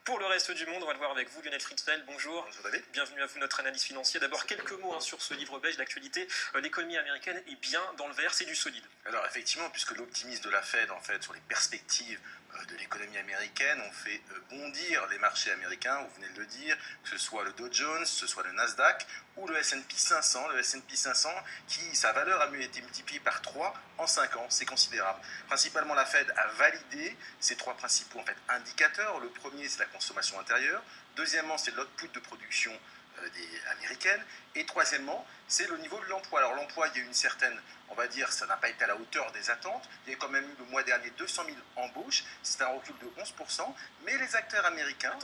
Pour le reste du monde, on va le voir avec vous, Lionel Fritzfeld. Bonjour. Bonjour David. Bienvenue à vous, notre analyse financière. D'abord, quelques mots sur ce livre belge d'actualité. L'économie américaine est bien dans le vert, c'est du solide. Alors effectivement, puisque l'optimisme de la Fed en fait sur les perspectives de l'économie américaine ont fait bondir les marchés américains, vous venez de le dire, que ce soit le Dow Jones, que ce soit le Nasdaq ou le S&P 500. Le S&P 500 qui, sa valeur a été multipliée par 3 en 5 ans, c'est considérable. Principalement, la Fed a validé ces trois principaux indicateurs. Le premier, c'est la consommation intérieure. Deuxièmement, c'est l'output de production américaine. Et troisièmement, c'est le niveau de l'emploi. Alors l'emploi, il y a eu une certaine, on va dire, ça n'a pas été à la hauteur des attentes. Il y a quand même eu le mois dernier 200 000 embauches, c'est un recul de 11%, mais les acteurs américains,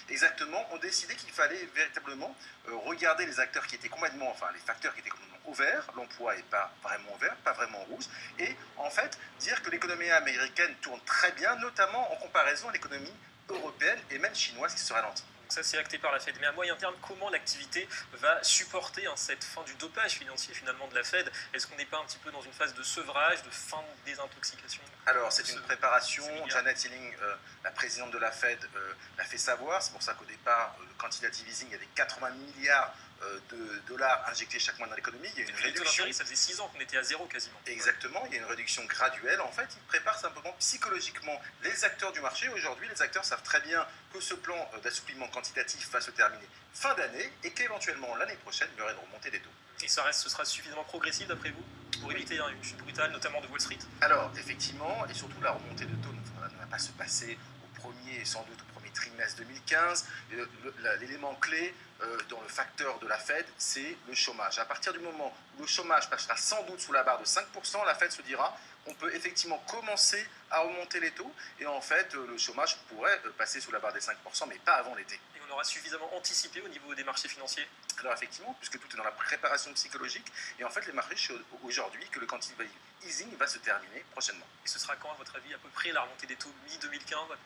exactement, ont décidé qu'il fallait véritablement regarder les acteurs qui étaient complètement, enfin les facteurs qui étaient complètement au vert, l'emploi n'est pas vraiment au vert, pas vraiment rouge, et en fait dire que l'économie américaine tourne très bien, notamment en comparaison à l'économie européenne et même chinoise qui se ralentit. Ça, c'est acté par la Fed. Mais à moyen terme, comment l'activité va supporter cette fin du dopage financier finalement de la Fed? Est-ce qu'on n'est pas un petit peu dans une phase de sevrage, de fin de désintoxication? Alors, c'est une préparation. Janet Yellen, la présidente de la Fed, l'a fait savoir. C'est pour ça qu'au départ, le quantitative easing, il y avait 80 milliards de dollars injectés chaque mois dans l'économie. Il y a une réduction. Ça faisait 6 ans qu'on était à zéro quasiment. Exactement, il y a une réduction graduelle. En fait, ils préparent simplement psychologiquement les acteurs du marché. Aujourd'hui, les acteurs savent très bien que ce plan d'assouplissement quantitatif va se terminer fin d'année et qu'éventuellement l'année prochaine, il y aurait une remontée des taux. Et ce sera suffisamment progressif d'après vous pour éviter une chute brutale, notamment de Wall Street? Alors, effectivement, et surtout la remontée de taux ne va pas se passer sans doute au premier trimestre 2015. L'élément clé dans le facteur de la Fed, c'est le chômage. À partir du moment où le chômage passera sans doute sous la barre de 5%, la Fed se dira on peut effectivement commencer à remonter les taux et en fait le chômage pourrait passer sous la barre des 5%, mais pas avant l'été. Et on aura suffisamment anticipé au niveau des marchés financiers? Alors effectivement, puisque tout est dans la préparation psychologique, et en fait les marchés aujourd'hui que le quantitative easing va se terminer prochainement. Et ce sera quand, à votre avis, à peu près la remontée des taux mi-2015 environ?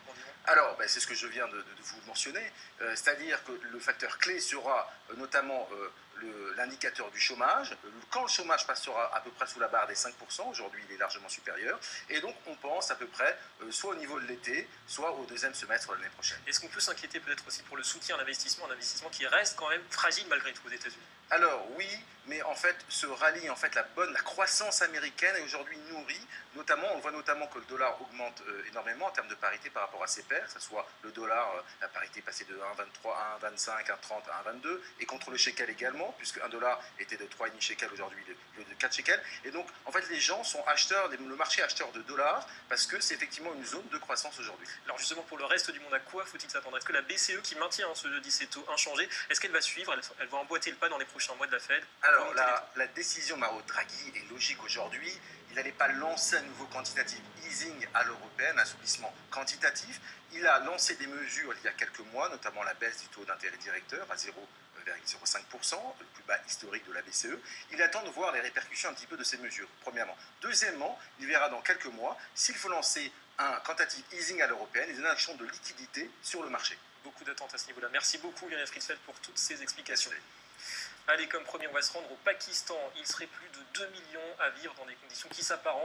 Alors, c'est ce que je viens de vous mentionner, c'est-à-dire que le facteur clé sera notamment l'indicateur du chômage. Quand le chômage passera à peu près sous la barre des 5%, aujourd'hui il est largement supérieur, et donc on pense à peu près soit au niveau de l'été, soit au deuxième semestre de l'année prochaine. Est-ce qu'on peut s'inquiéter peut-être aussi pour le soutien à l'investissement, un investissement qui reste quand même fragile malgré tout aux États-Unis? Alors oui, mais en fait ce rallye, la croissance américaine est aujourd'hui nourrie, notamment, on voit notamment que le dollar augmente énormément en termes de parité par rapport à ses pairs, que ce soit le dollar, la parité est passée de 1,23 à 1,25, 1,30 à 1,22, et contre le shekel également, puisque un dollar était de 3,5 shekels aujourd'hui, de 4 shekels, et donc en fait les gens sont acheteurs, le marché est acheteur de dollars, parce que c'est effectivement une zone de croissance aujourd'hui. Alors justement pour le reste du monde, à quoi faut-il s'attendre? Est-ce que la BCE qui maintient ce jeudi ses taux inchangés, est-ce qu'elle va suivre, elle va emboîter le pas dans les prochains mois de la Fed? Alors la décision de Mario Draghi est logique aujourd'hui. Il n'allait pas lancer un nouveau quantitative easing à l'européenne, un assouplissement quantitatif. Il a lancé des mesures il y a quelques mois, notamment la baisse du taux d'intérêt directeur à 0,05%, le plus bas historique de la BCE. Il attend de voir les répercussions un petit peu de ces mesures, premièrement. Deuxièmement, il verra dans quelques mois s'il faut lancer un quantitative easing à l'européenne et des injections de liquidités sur le marché. Beaucoup d'attentes à ce niveau-là. Merci beaucoup Lionel Fritzfeld pour toutes ces explications. Allez, comme promis, on va se rendre au Pakistan. Il serait plus de 2 millions à vivre dans des conditions qui s'apparentent